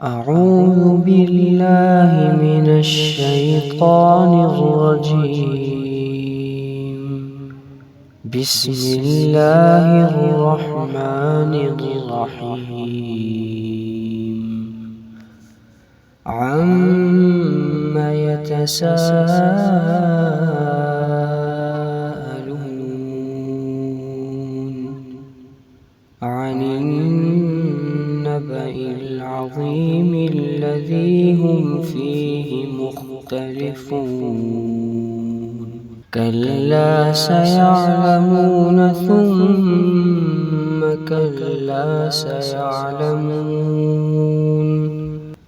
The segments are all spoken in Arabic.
أعوذ بالله من الشيطان الرجيم. بسم الله الرحمن الرحيم. عم يتساءلون عن النبأ العظيم الذي هم فيه مختلفون كلا سيعلمون ثم كلا سيعلمون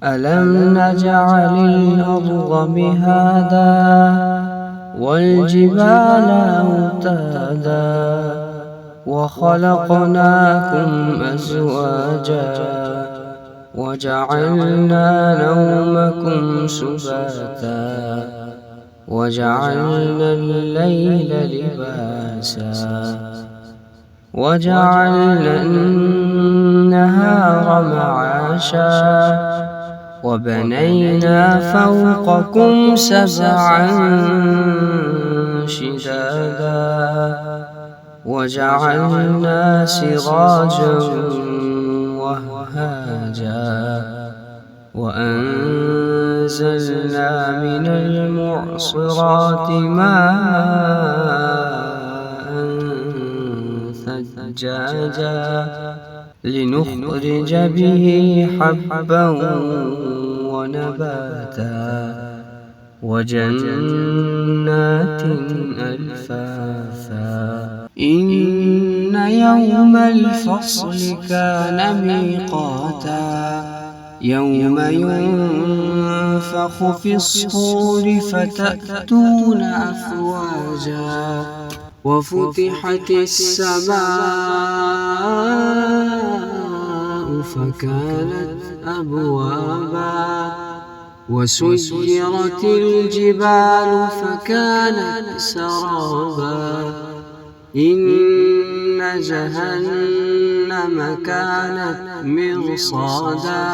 ألم نجعل الأرض مهادا والجبال أوتادا وخلقناكم أزواجا وجعلنا نومكم سباتا وجعلنا الليل لباسا وجعلنا النهار معاشا وبنينا فوقكم سبعا شدادا وجعلنا سراجا وهاجا وأنزلنا من المعصرات ماء ثجاجا لنخرج به حبا ونباتا وجنات ألفافا إن يوم الفصل كان ميقاتا يوم ينفخ في الصور فتأتون أفواجا وفتحت السماء فكانت أبوابا وسيرت الجبال فكانت سرابا إن جهنم كانت مرصادا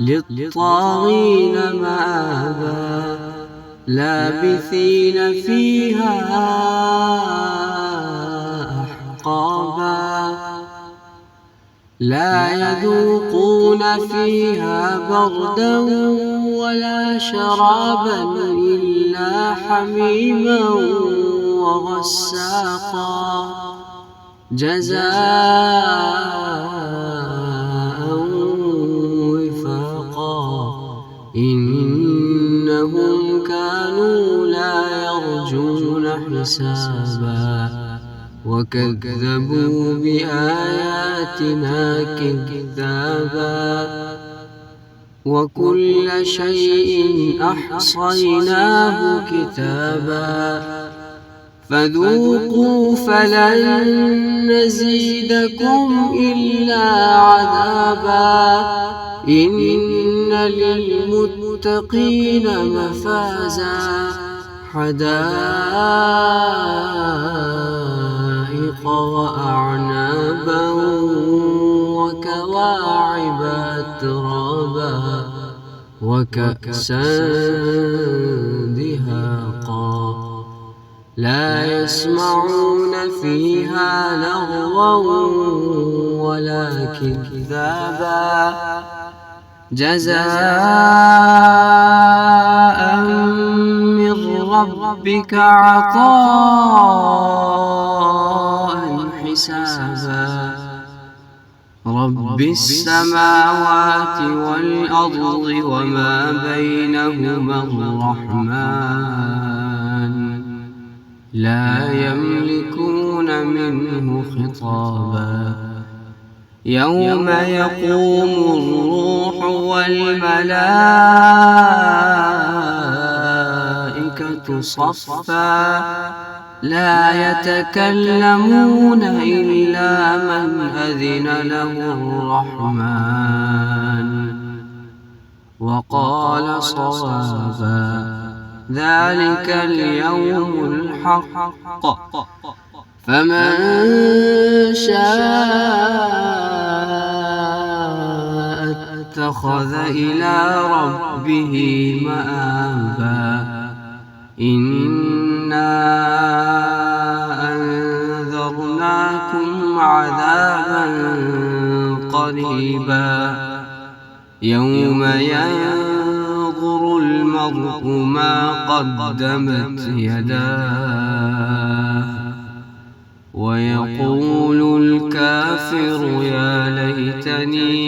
للطاغين مآبا لابثين فيها أحقابا لا يذوقون فيها بردا ولا شرابا إلا حميما وغساقا جزاء وفاقا إنهم كانوا لا يرجون حسابا وكذبوا بآياتنا كذابا وكل شيء أحصيناه كتابا فذوقوا فلن نزيدكم إلا عذابا إن للمتقين مفازا حدائق وأعنابا وكواعب أترابا وكأسا دهاقا لا يسمعون فيها لغوا ولا كذابا جزاء من ربك عطاء حسابا رب السماوات والأرض وما بينهما الرحمن لا يملكون منه خطابا يوم يقوم الروح والملائكة صفا لا يتكلمون إلا من أذن له الرحمن وقال صوابا ذلك اليوم الحق فمن شاء اتخذ إلى ربه مآبا إنا أنذرناكم عذابا قريبا يوم ينظر المرء ما قدمت يداه ويقول الكافر يا ليتني